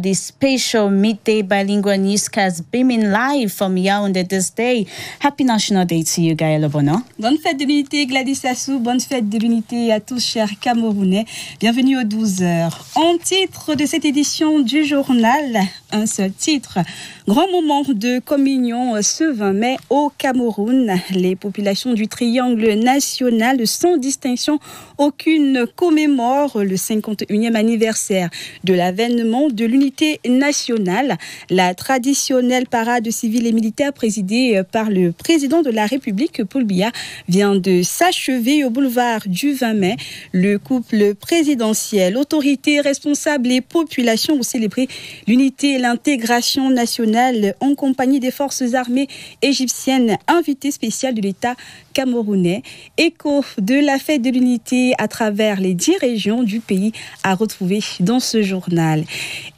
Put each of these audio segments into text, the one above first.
the special midday bilingual newscast beaming live from Yaoundé this day. Happy National Day to you, Gaël Obono. Bonne fête de l'unité, Gladys Assou. Bonne fête de l'unité à tous, chers Camerounais. Bienvenue aux 12h. En titre de cette édition du journal, un seul titre. Grand moment de communion ce 20 mai au Cameroun. Les populations du triangle national, sans distinction aucune, commémorent le 51e anniversaire de l'avènement de l'unité nationale. La traditionnelle parade civile et militaire présidée par le président de la République, Paul Biya, vient de s'achever au boulevard du 20 mai. Le couple présidentiel, autorités, responsables et population ont célébré l'unité et l'intégration nationale en compagnie des forces armées égyptiennes, invitées spéciales de l'État camerounais. Écho de la fête de l'unité à travers les 10 régions du pays à retrouver dans ce journal.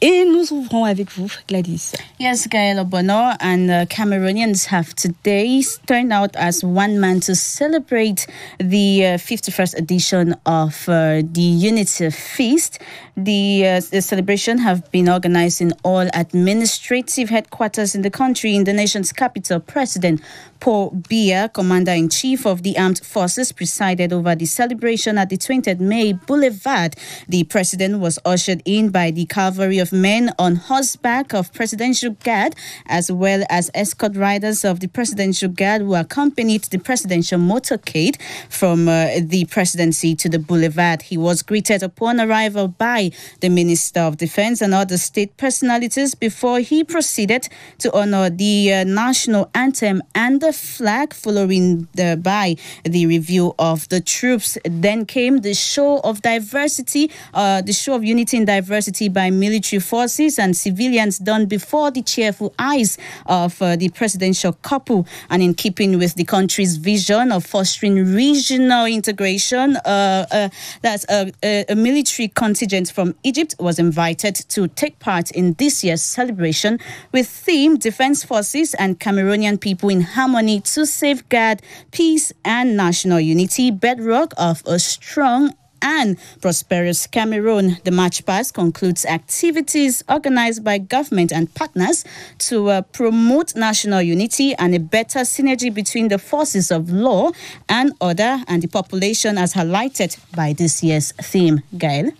Et nous ouvrons avec vous, Gladys. Yes, Gaël Obono, and Cameroonians have today turned out as one man to celebrate the 51st edition of the Unity Feast. The celebration have been organized in all administrative headquarters in the country. In the nation's capital, President Paul Biya, Commander-in-Chief of the Armed Forces, presided over the celebration at the 20th May Boulevard. The president was ushered in by the cavalry of men on horseback of Presidential Guard, as well as escort riders of the Presidential Guard who accompanied the presidential motorcade from the presidency to the boulevard. He was greeted upon arrival by the Minister of Defense and other state personalities before he proceeded to honor the national anthem and the flag, following by the review of the troops. Then came the show of diversity, the show of unity and diversity by military forces and civilians, done before the cheerful eyes of the presidential couple. And in keeping with the country's vision of fostering regional integration, that's a military contingent from Egypt was invited to take part in this year's celebration with theme Defense Forces and Cameroonian People in Harmony to safeguard peace and national unity, bedrock of a strong and prosperous Cameroon. The March Past concludes activities organized by government and partners to promote national unity and a better synergy between the forces of law and order and the population, as highlighted by this year's theme. Gaël?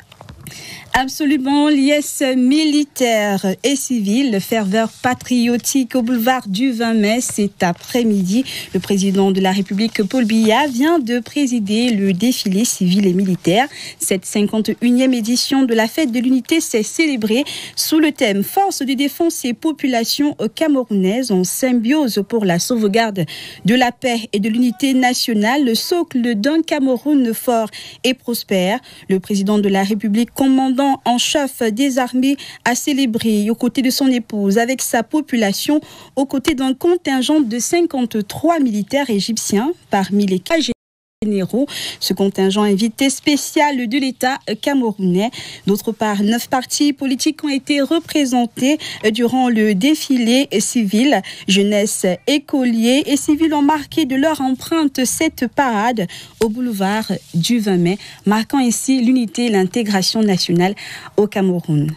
Absolument, liesse militaire et civile, ferveur patriotique au boulevard du 20 mai cet après-midi. Le président de la République, Paul Biya, vient de présider le défilé civil et militaire. Cette 51e édition de la fête de l'unité s'est célébrée sous le thème Force de défense et population camerounaise en symbiose pour la sauvegarde de la paix et de l'unité nationale, le socle d'un Cameroun fort et prospère. Le président de la République, commandant en chef des armées, a célébré aux côtés de son épouse avec sa population, aux côtés d'un contingent de 53 militaires égyptiens parmi les cas généraux. Ce contingent invité spécial de l'État camerounais. D'autre part, 9 partis politiques ont été représentés durant le défilé civil. Jeunesse, écoliers et civils ont marqué de leur empreinte cette parade au boulevard du 20 mai, marquant ainsi l'unité et l'intégration nationale au Cameroun.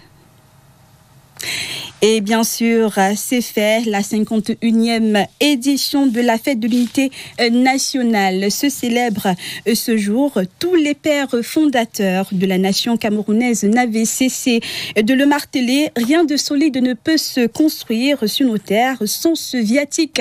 Et bien sûr, c'est fait, la 51e édition de la fête de l'unité nationale se célèbre ce jour. Tous les pères fondateurs de la nation camerounaise n'avaient cessé de le marteler. Rien de solide ne peut se construire sur nos terres sans ce viatique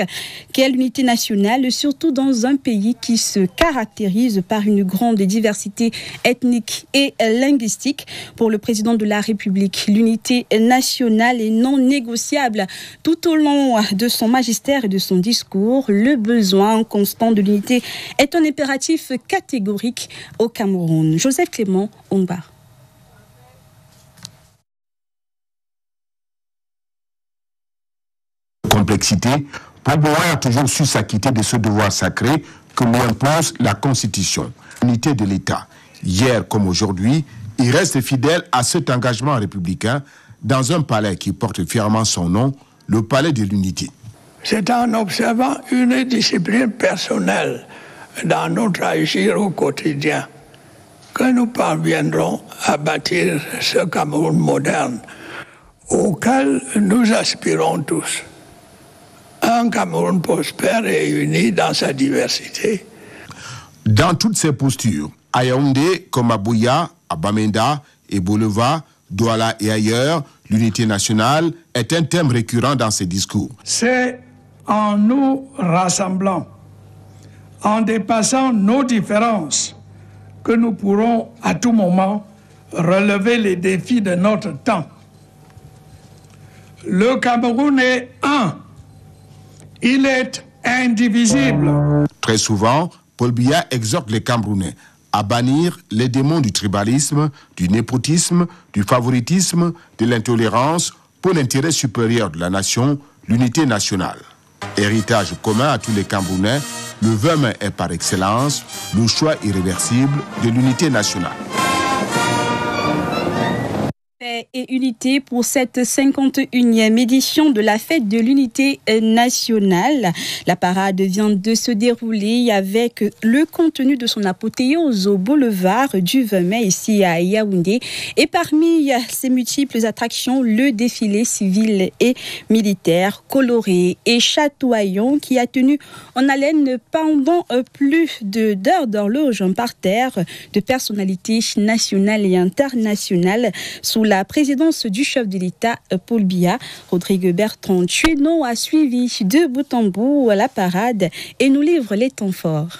qu'est l'unité nationale, surtout dans un pays qui se caractérise par une grande diversité ethnique et linguistique. Pour le président de la République, l'unité nationale est non négociable. Tout au long de son magistère et de son discours, le besoin constant de l'unité est un impératif catégorique au Cameroun. Joseph Clément, Ombar. Complexité, Paul Biya a toujours su s'acquitter de ce devoir sacré que lui impose la Constitution. L'unité de l'État, hier comme aujourd'hui, il reste fidèle à cet engagement républicain dans un palais qui porte fièrement son nom, le palais de l'unité. C'est en observant une discipline personnelle dans notre agir au quotidien que nous parviendrons à bâtir ce Cameroun moderne auquel nous aspirons tous. Un Cameroun prospère et uni dans sa diversité. Dans toutes ces postures, à Yaoundé comme à Buea, à Bamenda et Bolova, Douala et ailleurs, l'unité nationale est un thème récurrent dans ses discours. C'est en nous rassemblant, en dépassant nos différences, que nous pourrons à tout moment relever les défis de notre temps. Le Cameroun est un. Il est indivisible. Très souvent, Paul Biya exhorte les Camerounais à bannir les démons du tribalisme, du népotisme, du favoritisme, de l'intolérance pour l'intérêt supérieur de la nation, l'unité nationale. Héritage commun à tous les Camerounais, le 20 mai est par excellence le choix irréversible de l'unité nationale. Et unité pour cette 51e édition de la fête de l'unité nationale. La parade vient de se dérouler avec le contenu de son apothéose au boulevard du 20 mai ici à Yaoundé. Et parmi ces multiples attractions, le défilé civil et militaire coloré et chatoyant qui a tenu en haleine pendant plus d'heures d'horloge en parterre de personnalités nationales et internationales sous la présidence du chef de l'État, Paul Biya. Rodrigue Bertrand Tchueno a suivi de bout en bout la parade et nous livre les temps forts.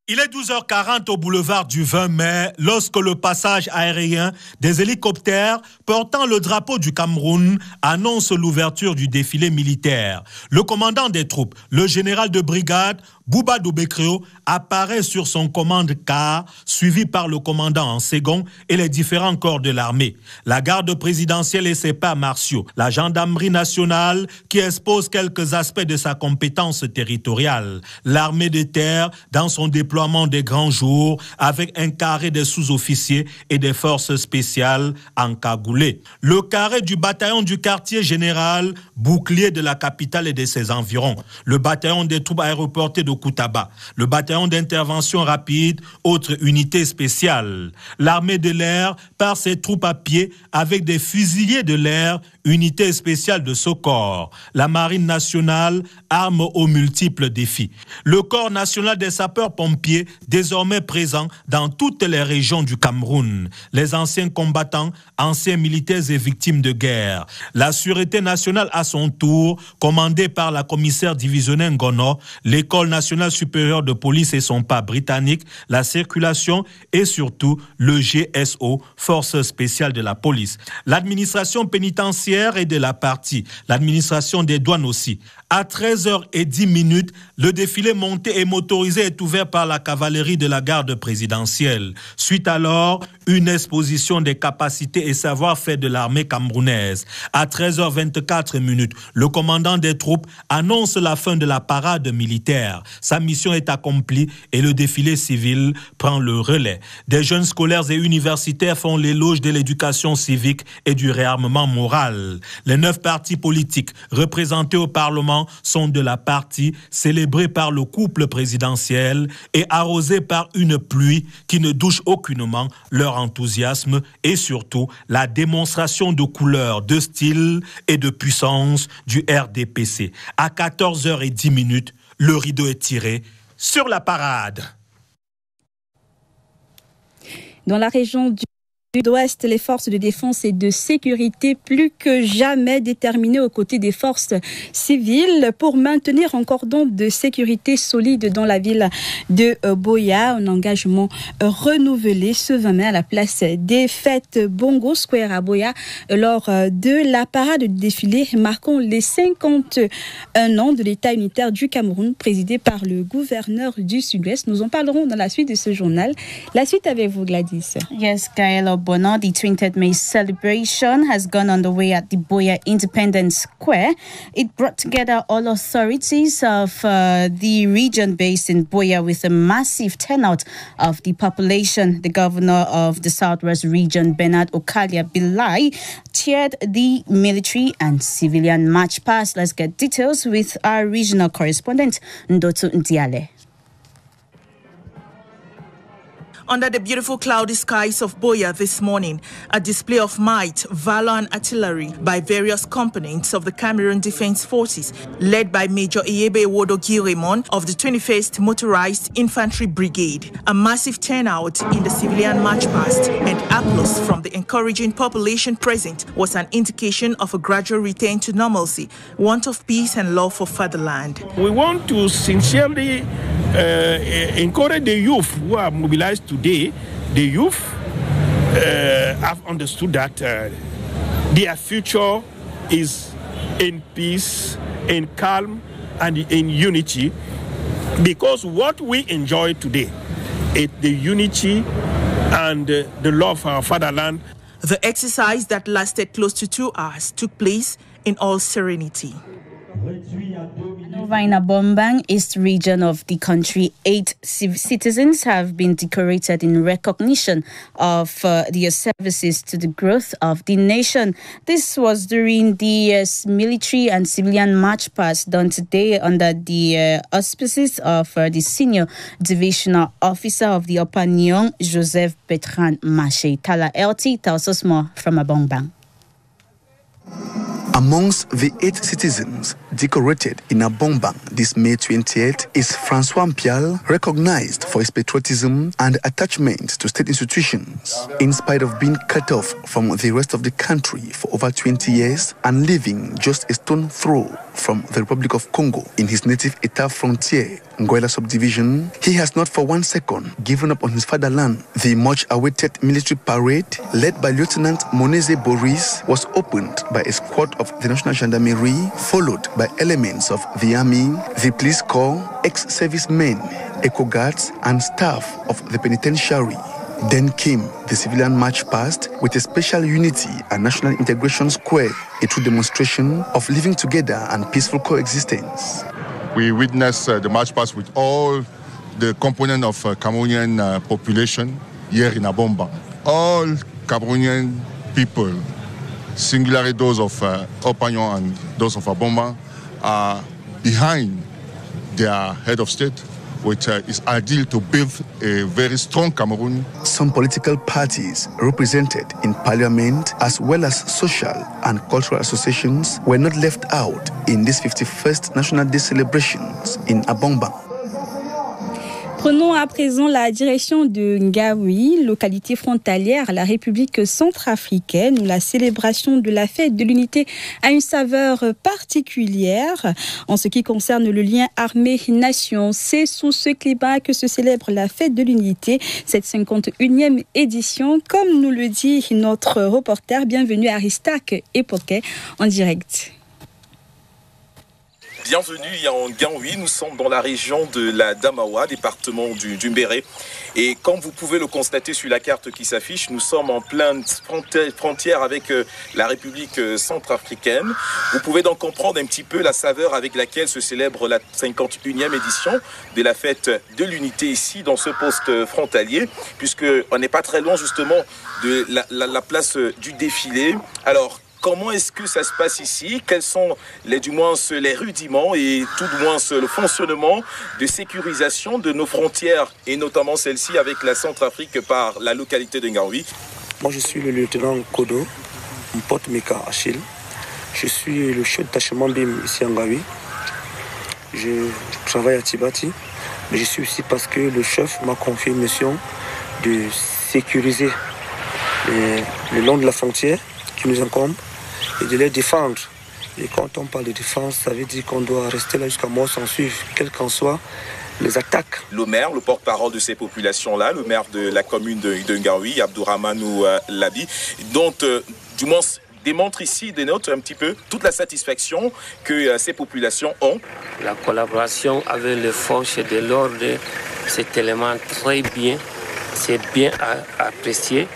Il est 12h40 au boulevard du 20 mai lorsque le passage aérien des hélicoptères portant le drapeau du Cameroun annonce l'ouverture du défilé militaire. Le commandant des troupes, le général de brigade Bouba Doubékréo, apparaît sur son commande-car, suivi par le commandant en second et les différents corps de l'armée. La garde présidentielle et ses pas martiaux, la gendarmerie nationale qui expose quelques aspects de sa compétence territoriale, l'armée de terre dans son déploiement des grands jours avec un carré de sous-officiers et des forces spéciales encagoulées. Le carré du bataillon du quartier général, bouclier de la capitale et de ses environs. Le bataillon des troupes aéroportées de Koutaba, le bataillon d'intervention rapide, autre unité spéciale. L'armée de l'air par ses troupes à pied avec des fusiliers de l'air, unité spéciale de Sokor. La marine nationale, arme aux multiples défis. Le corps national des sapeurs-pompiers, désormais présent dans toutes les régions du Cameroun. Les anciens combattants, anciens militaires et victimes de guerre. La sûreté nationale à son tour, commandée par la commissaire divisionnaire Ngono, l'école nationale supérieure de police et son pas britannique, la circulation et surtout le GSO, force spéciale de la police. L'administration pénitentiaire est de la partie, l'administration des douanes aussi. À 13h10, le défilé monté et motorisé est ouvert par la cavalerie de la garde présidentielle. Suite alors, une exposition des capacités et savoir-faire de l'armée camerounaise. À 13h24, le commandant des troupes annonce la fin de la parade militaire. Sa mission est accomplie et le défilé civil prend le relais. Des jeunes scolaires et universitaires font l'éloge de l'éducation civique et du réarmement moral. Les 9 partis politiques représentés au Parlement sont de la partie célébrée par le couple présidentiel et arrosée par une pluie qui ne douche aucunement leur enthousiasme et surtout la démonstration de couleurs, de style et de puissance du RDPC. À 14h10, le rideau est tiré sur la parade. Dans la région du Sud-Ouest, les forces de défense et de sécurité plus que jamais déterminées aux côtés des forces civiles pour maintenir un cordon de sécurité solide dans la ville de Buea. Un engagement renouvelé ce 20 mai à la place des fêtes Bongo Square à Buea lors de la parade de défilé marquant les 51 ans de l'État unitaire du Cameroun présidé par le gouverneur du Sud-Ouest. Nous en parlerons dans la suite de ce journal. La suite avec vous, Gladys. Yes, Gaël Bono, the 20th May celebration has gone underway at the Buea Independence Square. It brought together all authorities of the region based in Buea with a massive turnout of the population. The governor of the Southwest region, Bernard Okalia Bilai, chaired the military and civilian march past. Let's get details with our regional correspondent, Ndoto Ndiale. Under the beautiful cloudy skies of Buea this morning, a display of might, valor and artillery by various components of the Cameroon Defense Forces, led by Major Iyebe Wodo Giremon of the 21st Motorized Infantry Brigade. A massive turnout in the civilian march past and applause from the encouraging population present was an indication of a gradual return to normalcy, want of peace and love for fatherland. We want to sincerely encourage the youth who are mobilized today. The youth have understood that their future is in peace, in calm, and in unity, because what we enjoy today is the unity and the love for our fatherland. The exercise that lasted close to 2 hours took place in all serenity. Over in Abombang, East region of the country, 8 citizens have been decorated in recognition of their services to the growth of the nation. This was during the military and civilian march past done today under the auspices of the senior divisional officer of the Upper Nyong, Joseph Bertrand Maché. Tala LT tells us more from Abombang. Amongst the 8 citizens decorated in Abombang this May 28th is Francois Mpial, recognized for his patriotism and attachment to state institutions. In spite of being cut off from the rest of the country for over 20 years and living just a stone throw from the Republic of Congo in his native Etat frontier, Ngoila subdivision, he has not for 1 second given up on his fatherland. The much-awaited military parade, led by Lieutenant Moneze Boris, was opened by a squad of the National Gendarmerie, followed by elements of the army, the police corps, ex-servicemen, eco-guards, and staff of the penitentiary. Then came the civilian march past with a special unity and national integration square, a true demonstration of living together and peaceful coexistence. We witnessed the march past with all the component of Cameroonian population here in Abombang. All Cameroonian people, singularly those of Upper Nyong and those of Abombang, are behind their head of state, which is ideal to build a very strong Cameroon. Some political parties represented in parliament, as well as social and cultural associations, were not left out in this 51st National Day celebrations in Abombang. Prenons à présent la direction de Ngaoui, localité frontalière à la République centrafricaine, où la célébration de la fête de l'unité a une saveur particulière. En ce qui concerne le lien armée-nation, c'est sous ce climat que se célèbre la fête de l'unité, cette 51e édition. Comme nous le dit notre reporter, bienvenue à Aristarque Epoquet en direct. Bienvenue en Ngaoui, nous sommes dans la région de la Damawa, département du Mbéré. Et comme vous pouvez le constater sur la carte qui s'affiche, nous sommes en pleine frontière avec la République centrafricaine. Vous pouvez donc comprendre un petit peu la saveur avec laquelle se célèbre la 51e édition de la fête de l'unité ici dans ce poste frontalier, puisqu'on n'est pas très loin justement de la place du défilé. Alors, comment est-ce que ça se passe ici? Quels sont du moins les rudiments et tout du moins le fonctionnement de sécurisation de nos frontières et notamment celle-ci avec la Centrafrique par la localité de Ngaoui? Moi je suis le lieutenant Kodo, Mpot Meka Achille. Je suis le chef d'attachement BIM ici à Ngaoui. Je travaille à Tibati, mais je suis ici parce que le chef m'a confié une mission de sécuriser le long de la frontière qui nous incombe et de les défendre. Et quand on parle de défense, ça veut dire qu'on doit rester là jusqu'à mort sans suivre, quelles qu'en soient les attaques. Le maire, le porte-parole de ces populations-là, le maire de la commune de Ngaoui, Abdourahmanou Labi, dont du moins démontre ici, dénote un petit peu toute la satisfaction que ces populations ont. La collaboration avec les forces de l'ordre, c'est élément très bien. C'est bien apprécié.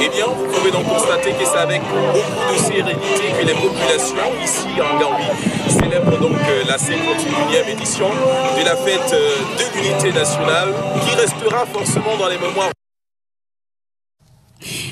Eh bien, vous pouvez donc constater que c'est avec beaucoup de sérénité que les populations ici en Ngaoui célèbrent donc la 51e édition de la fête de l'unité nationale qui restera forcément dans les mémoires.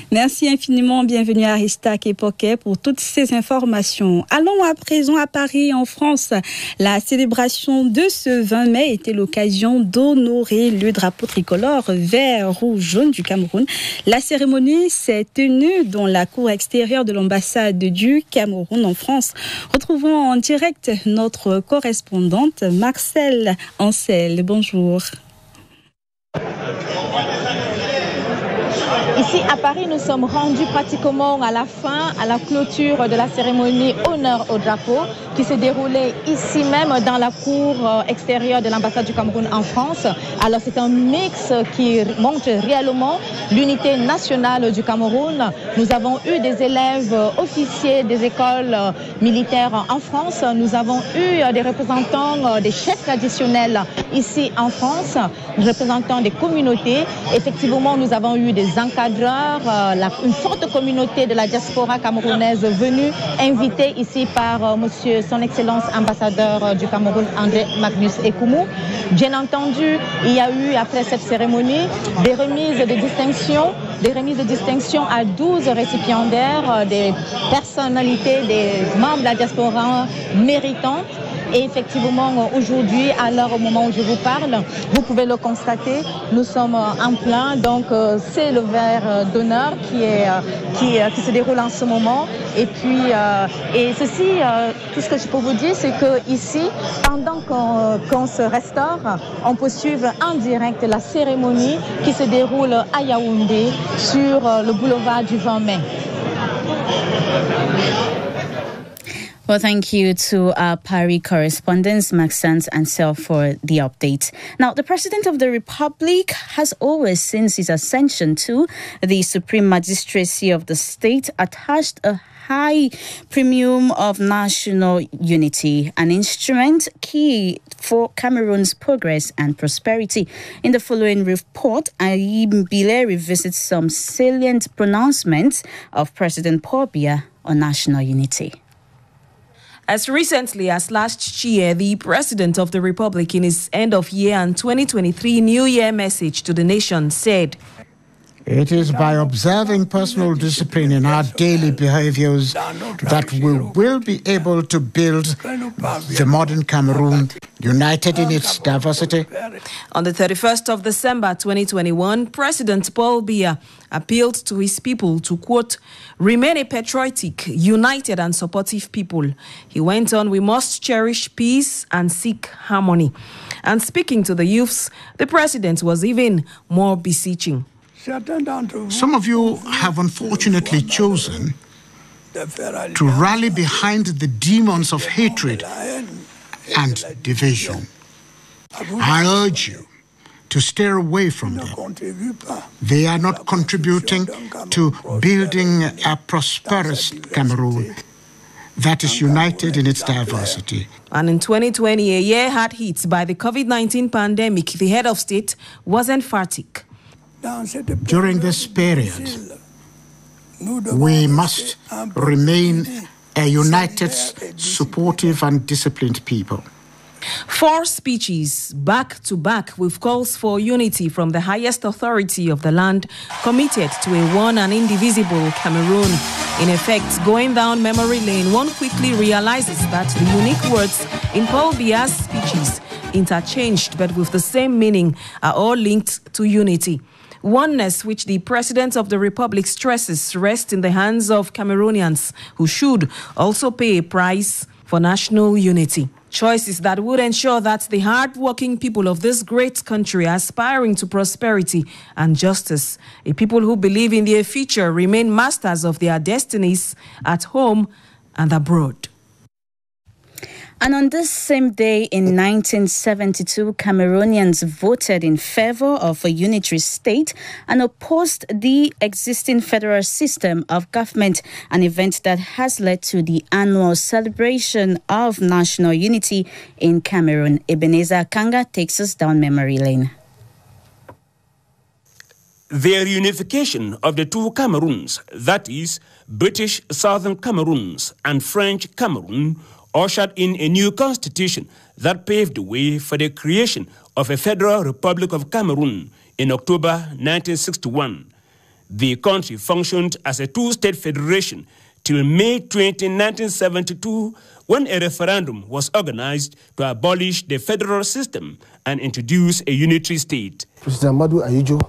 Merci infiniment, bienvenue à Aristac et Poquet pour toutes ces informations. Allons à présent à Paris, en France. La célébration de ce 20 mai était l'occasion d'honorer le drapeau tricolore vert, rouge, jaune du Cameroun. La cérémonie s'est tenue dans la cour extérieure de l'ambassade du Cameroun en France. Retrouvons en direct notre correspondante Marcel Ancel. Bonjour. Ici à Paris, nous sommes rendus pratiquement à la fin, à la clôture de la cérémonie honneur au drapeau qui s'est déroulée ici même dans la cour extérieure de l'ambassade du Cameroun en France. Alors c'est un mix qui montre réellement l'unité nationale du Cameroun. Nous avons eu des élèves officiers des écoles militaires en France. Nous avons eu des représentants des chefs traditionnels ici en France, représentants des communautés. Effectivement, nous avons eu des encadreurs, une forte communauté de la diaspora camerounaise venue, invitée ici par monsieur son Excellence ambassadeur du Cameroun, André Magnus Ekoumou. Bien entendu, il y a eu, après cette cérémonie, des remises de distinction à 12 récipiendaires, des personnalités, des membres de la diaspora méritants. Et effectivement, aujourd'hui, alors au moment où je vous parle, vous pouvez le constater, nous sommes en plein. Donc, c'est le verre d'honneur qui se déroule en ce moment. Et puis, et ceci, tout ce que je peux vous dire, c'est que ici, pendant qu'on se restaure, on peut suivre en direct la cérémonie qui se déroule à Yaoundé sur le boulevard du 20 mai. Well, thank you to our Paris correspondents, Maxence and Sel, for the update. Now, the President of the Republic has always, since his ascension to the Supreme Magistracy of the state, attached a high premium of national unity, an instrument key for Cameroon's progress and prosperity. In the following report, Ayim Bile revisits some salient pronouncements of President Paul Biya on national unity. As recently as last year, the President of the Republic, in his end-of-year and 2023 New Year message to the nation, said, "It is by observing personal discipline in our daily behaviors that we will be able to build the modern Cameroon, united in its diversity." On the 31st of December 2021, President Paul Biya appealed to his people to, quote, "remain a patriotic, united and supportive people." He went on, "We must cherish peace and seek harmony." And speaking to the youths, the president was even more beseeching. Some of you have unfortunately chosen to rally behind the demons of hatred and division. I urge you to steer away from them. They are not contributing to building a prosperous Cameroon that is united in its diversity. And in 2020, a year hard hit by the COVID-19 pandemic, the head of state was emphatic. During this period, we must remain a united, supportive and disciplined people. 4 speeches back-to-back with calls for unity from the highest authority of the land, committed to a one and indivisible Cameroon. In effect, going down memory lane, one quickly realizes that the unique words in Paul Biya's speeches, interchanged but with the same meaning, are all linked to unity. Oneness, which the President of the Republic stresses, rests in the hands of Cameroonians, who should also pay a price for national unity. Choices that would ensure that the hard-working people of this great country, aspiring to prosperity and justice, a people who believe in their future, remain masters of their destinies at home and abroad. And on this same day in 1972, Cameroonians voted in favor of a unitary state and opposed the existing federal system of government, an event that has led to the annual celebration of national unity in Cameroon. Ebenezer Kanga takes us down memory lane. The reunification of the two Cameroons, that is, British Southern Cameroons and French Cameroon, ushered in a new constitution that paved the way for the creation of a Federal Republic of Cameroon in October 1961. The country functioned as a two-state federation till May 20, 1972, when a referendum was organized to abolish the federal system and introduce a unitary state. President Ahmadu Ahidjo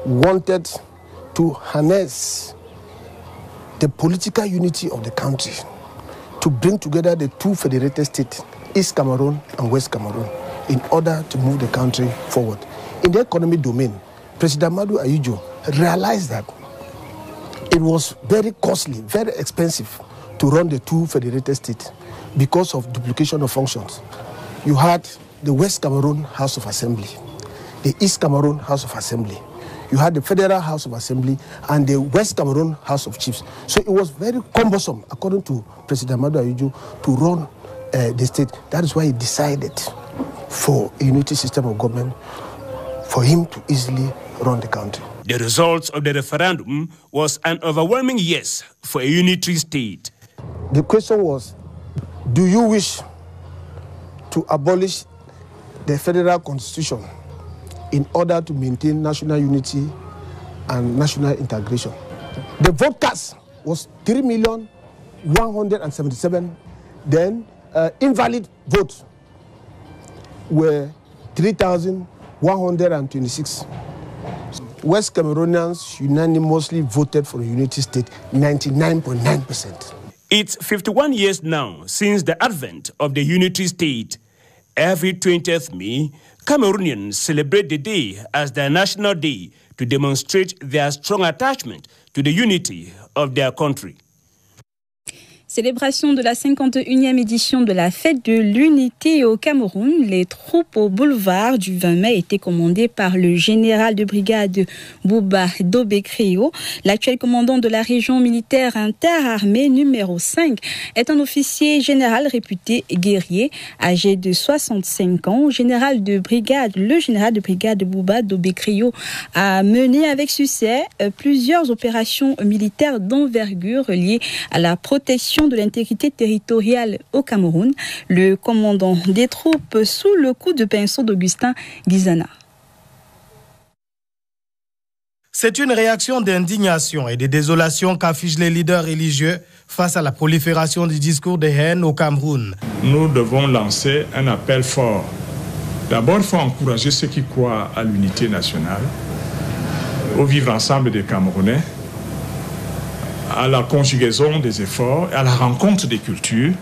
wanted to harness the political unity of the country to bring together the two federated states, East Cameroon and West Cameroon, in order to move the country forward. In the economic domain, President Ahmadu Ahidjo realized that it was very costly, very expensive to run the two federated states because of duplication of functions. You had the West Cameroon House of Assembly, the East Cameroon House of Assembly. You had the Federal House of Assembly and the West Cameroon House of Chiefs. So it was very cumbersome, according to President Ahmadu Ahidjo, to run the state. That is why he decided for a unity system of government for him to easily run the country. The result of the referendum was an overwhelming yes for a unitary state. The question was, do you wish to abolish the federal constitution in order to maintain national unity and national integration? The vote cast was 3,177,000. Then invalid votes were 3,126. West Cameroonians unanimously voted for a unity state, 99.9%. It's 51 years now since the advent of the unitary state. Every 20th May, Cameroonians celebrate the day as their national day to demonstrate their strong attachment to the unity of their country. Célébration de la 51e édition de la fête de l'unité au Cameroun. Les troupes au boulevard du 20 mai étaient commandées par le général de brigade Bouba Dobekrio. L'actuel commandant de la région militaire interarmée numéro 5 est un officier général réputé guerrier, âgé de 65 ans. Le général de brigade Bouba Dobekrio a mené avec succès plusieurs opérations militaires d'envergure liées à la protection de l'intégrité territoriale au Cameroun. Le commandant des troupes sous le coup de pinceau d'Augustin Guizana. C'est une réaction d'indignation et de désolation qu'affichent les leaders religieux face à la prolifération du discours de haine au Cameroun. Nous devons lancer un appel fort. D'abord, il faut encourager ceux qui croient à l'unité nationale, au vivre ensemble des Camerounais, à la conjugaison des efforts, à la rencontre des cultures,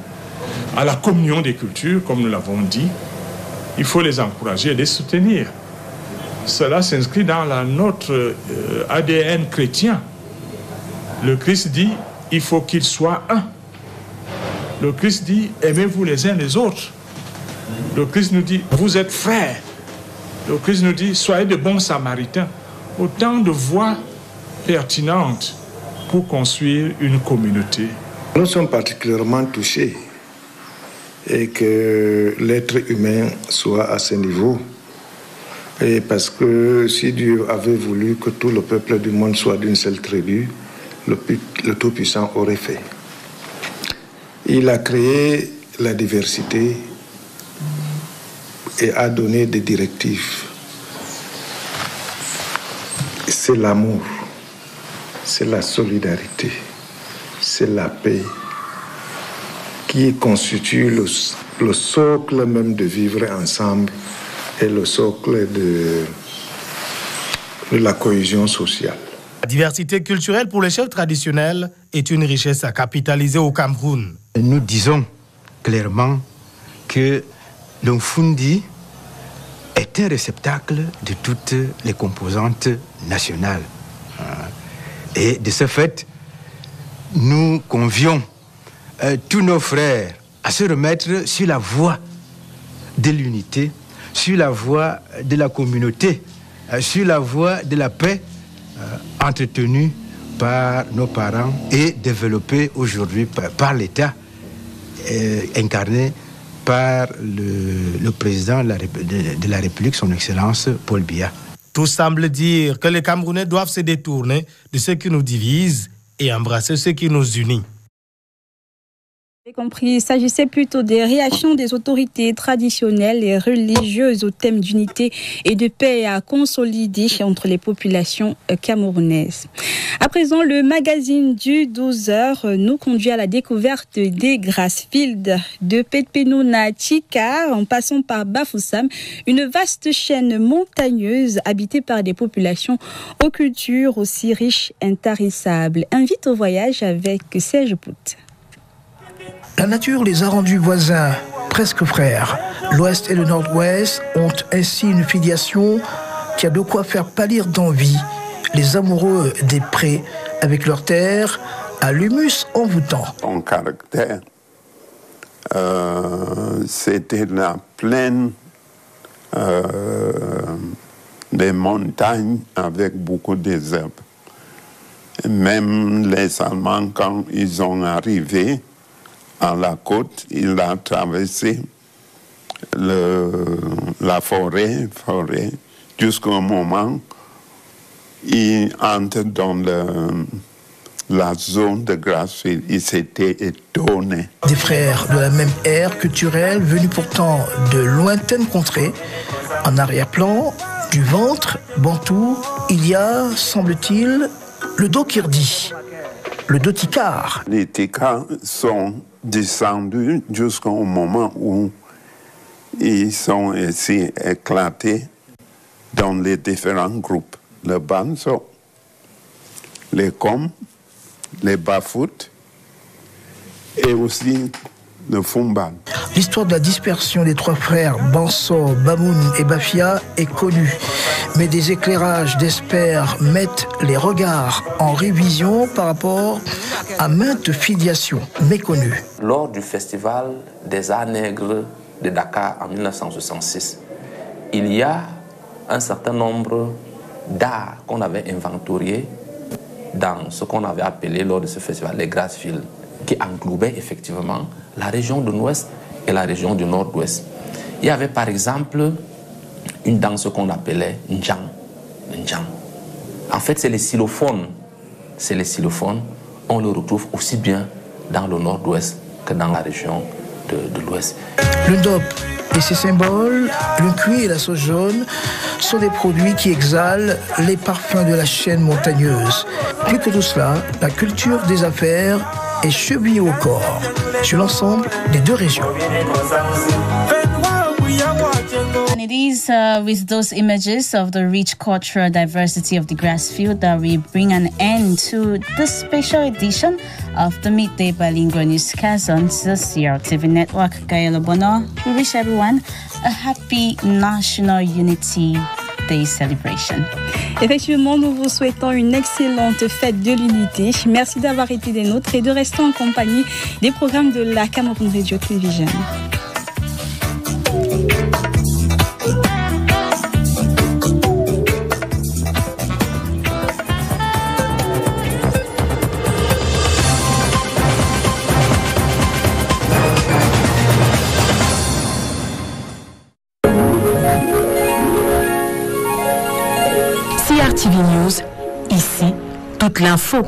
à la communion des cultures, comme nous l'avons dit. Il faut les encourager et les soutenir. Cela s'inscrit dans notre ADN chrétien. Le Christ dit, il faut qu'ils soient un. Le Christ dit, aimez-vous les uns les autres. Le Christ nous dit, vous êtes frères. Le Christ nous dit, soyez de bons samaritains. Autant de voies pertinentes pour construire une communauté. Nous sommes particulièrement touchés et que l'être humain soit à ce niveau. Et parce que si Dieu avait voulu que tout le peuple du monde soit d'une seule tribu, le Tout-Puissant aurait fait. Il a créé la diversité et a donné des directives. C'est l'amour. C'est la solidarité, c'est la paix qui constitue le socle même de vivre ensemble et le socle de la cohésion sociale. La diversité culturelle pour les chefs traditionnels est une richesse à capitaliser au Cameroun. Nous disons clairement que l'Umfundi est un réceptacle de toutes les composantes nationales. Et de ce fait, nous convions tous nos frères à se remettre sur la voie de l'unité, sur la voie de la communauté, sur la voie de la paix entretenue par nos parents et développée aujourd'hui par l'État, incarné par le président de la République, son Excellence Paul Biya. Tout semble dire que les Camerounais doivent se détourner de ce qui nous divise et embrasser ce qui nous unit. Compris, il s'agissait plutôt des réactions des autorités traditionnelles et religieuses au thème d'unité et de paix à consolider entre les populations camerounaises. À présent, le magazine du 12h nous conduit à la découverte des Grassfields de Petpenona Chika en passant par Bafoussam, une vaste chaîne montagneuse habitée par des populations aux cultures aussi riches et intarissables. Invite au voyage avec Serge Pout. La nature les a rendus voisins, presque frères. L'Ouest et le Nord-Ouest ont ainsi une filiation qui a de quoi faire pâlir d'envie les amoureux des prés avec leur terre à l'humus envoûtant. Son caractère, c'était la plaine des montagnes avec beaucoup d'herbes. Même les Allemands, quand ils sont arrivés à la côte, il a traversé la forêt jusqu'au moment où il entre dans la zone de Grassfield. Il s'était étonné. Des frères de la même ère culturelle, venus pourtant de lointaines contrées, en arrière-plan, du ventre bantou, il y a, semble-t-il, le Dokirdi, le Dotikar. Les Tikars sont descendus jusqu'au moment où ils sont ainsi éclatés dans les différents groupes. Le Banso, les Kom, les Bafout et aussi le Fumban. L'histoire de la dispersion des trois frères Banso, Bamoun et Bafia est connue, mais des éclairages d'experts mettent les regards en révision par rapport à maintes filiations méconnues. Lors du festival des Arts Nègres de Dakar en 1966, il y a un certain nombre d'arts qu'on avait inventoriés dans ce qu'on avait appelé lors de ce festival les Grassfields, qui englobaient effectivement la région de l'Ouest et la région du Nord-Ouest. Il y avait par exemple une danse qu'on appelait Ndjang. En fait, c'est les xylophones. On le retrouve aussi bien dans le Nord-Ouest que dans la région de l'Ouest. Le ndop et ses symboles, le cuir et la sauce jaune, sont des produits qui exhalent les parfums de la chaîne montagneuse. Plus que tout cela, la culture des affaires est chevillée au corps sur l'ensemble des deux régions. And it is with those images of the rich cultural diversity of the Grassfield that we bring an end to this special edition of the Midday Bilingual Newscast on the CRTV Network. Gaëlle Bono, we wish everyone a happy National Unity Day celebration. Effectivement, nous vous souhaitons une excellente fête de l'unité. Merci d'avoir été des nôtres et de rester en compagnie des programmes de la Cameroun Radio Television. CRTV News, ici, toute l'info.